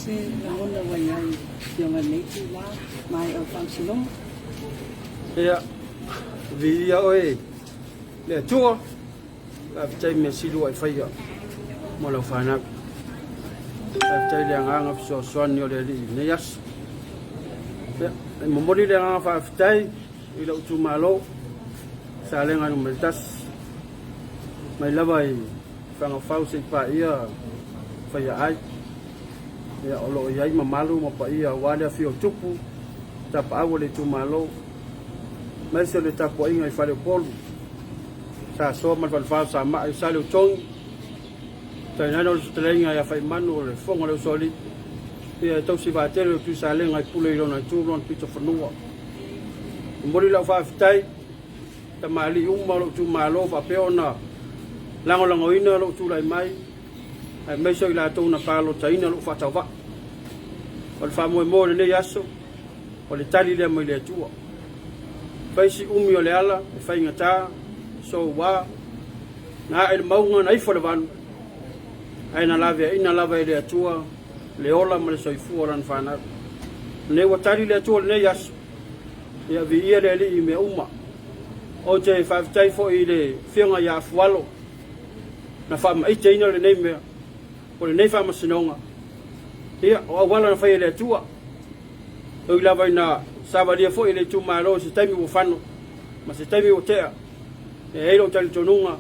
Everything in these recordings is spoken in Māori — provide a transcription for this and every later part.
se na mona wai ai ia nei tu la mai o Famsilonga. Ia vì ơi để chua gặp chơi mình xí đuổi phây ạ mà là phải nặng gặp chơi đèn ngang ngập sò xoan nhiều để đi nấy yết một món đi đèn ngang phải chơi đi đâu chú mà lô xa lên ăn mình tas mày là vậy phải ngọc phao xịt phải phải ai ya olo yai mà malu mà phải qua đây phiêu chúc chập áo để chú mà lô mấy sự để tập của người phải được pol sa soมันฟันฟ้าสามารถsa lu chongแต่นั้นเราจะเล่นไงphảiมันrồi phongเรา solid thì tao si va chơi tu sa lên ngay pulei lo na chu lon pi cho fanua mori la fa tai ta mali ma lo chu ma lo fa peona lang oina lo chu lai mai ai mấy soi la tu na pa lo chai na lo fa chau va còn fa mo ne yaso o le tali le mo le chu fai si o le ala fai ngata so wa na el maunga na ifo le van ai na lave le tua le ola mo le soi fu oran fana ne wa tali le tu ne yas ya vi ia le i me uma o je fa tai fo i le fianga ya fualo na fa mai te ina le nei me o le nei fa ma sinonga ia o wala na fai le tua o la vai na sabadia fo i le tu malo si tai mi wo fano ma si tai mi wo te e lo tali tonunga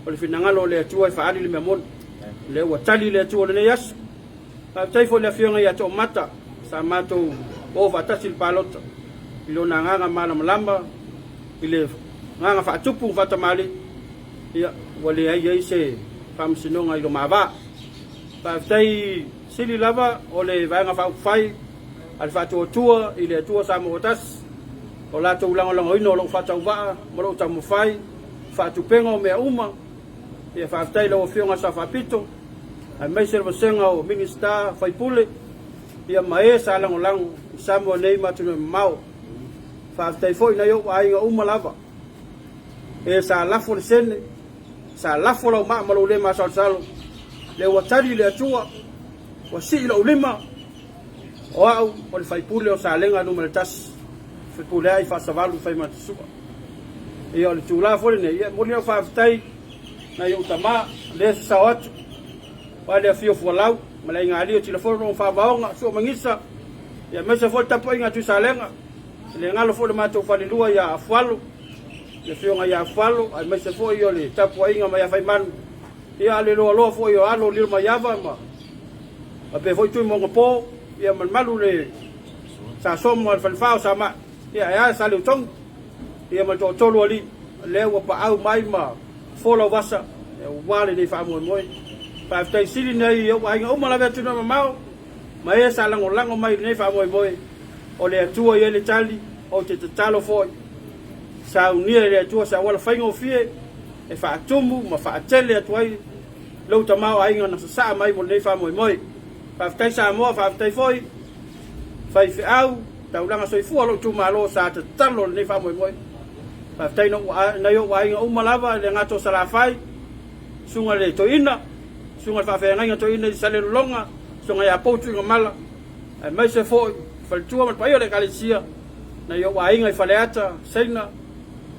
o le finangalo le tua fa ali le me mon le wa tali le tua le yas pa tai fo le fianga ya to mata sa mato o va tasil palota ilo na nga mala malamba ile nga fa tupu fa tamali ya wale ai se pam sinonga ilo mava pa tai sili lava o le va nga fa fai al fa to tua ile tua sa motas o la to lang ino lo fa tau va mo lo tamu fai fa tu pengo me uma e fa tai lo fianga sa fa pito ai mai ser senga o minister fai pule ia mai sa lang sa mo nei ma tu mau fa tai foi na yo ai nga uma lava e sa la fo sen sa la fo lo ma lo le ma sa salo le wa tari le tua wa si lo lima o au o fai pule o sa lenga no tas fai pule ai fa sa valu fai ma su e o le tula fo ne ia mo le fa tai na yo tama le sa wat wa le fio fo lau ma le ngali o telefono fa vaonga so mangisa ya mesa fo tapo inga tu sa lenga le ngalo fo le mato fa le lua ya afalu le fionga ya afalu ai mesa fo yo le tapo inga ma ya fai man ia le lo fo yo alo le ma ya va ma a pe fo tu mo po ia man malu le sa som mo fa fa sa ma ia ya sa le tong ia ma to lo li le wa pa au mai ma fo lo vasa wa le ni fa mo mo pa tai sili nei yo ai nga uma la vetu na mau ma e sa lango mai nei fa mo mo o le tua ye le tali o te talo foi sa unia le tua sa wala faingo fie e fa tumu ma fa tele tuai lo ta mau ai nga na sa mai mo nei fa mo mo fa tai sa mo fa tai foi fai fi au ta ulanga soi fu lo tu malo sa te talo nei fa mo mo fa tai no na yo ai nga uma lava le ngato sala fai sunga le toina sunga fa fe nga toina sale longa sunga ya potu nga mala mai se foi faltua mal paio de Galicia na yo wa inga faleata sena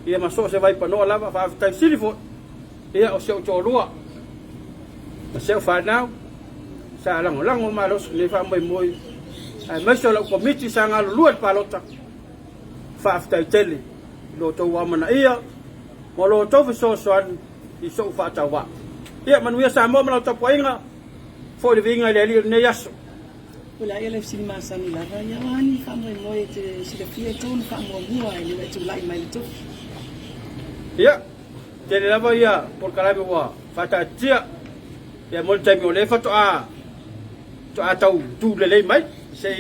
ia maso se vai pa no lava fa tai silifo ia o seu chorua ma seu fa now sa lang o malos le fa mai moi ai mai so la komiti sa nga luat palota fa tai tele lo to wa mana ia mo lo to so soan i so fa tawa ia manuia sa mo ma to poinga fo de vinga le ne yaso Ula ele sini masani la ya wani kama moe te sila fie ton kama mua ele tu lai mai tu ya te le lava ya por kala wa fata tia ya mon tai mo le fato a tau tu le mai se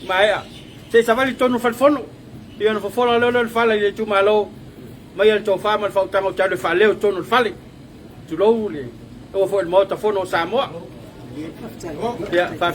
mai a se savali tonu falfono ia no fofola le fala le tu malo mai el to fa mal fa tango ta le fale tonu fale tu lo le o fo el mota fono sa mo ya fa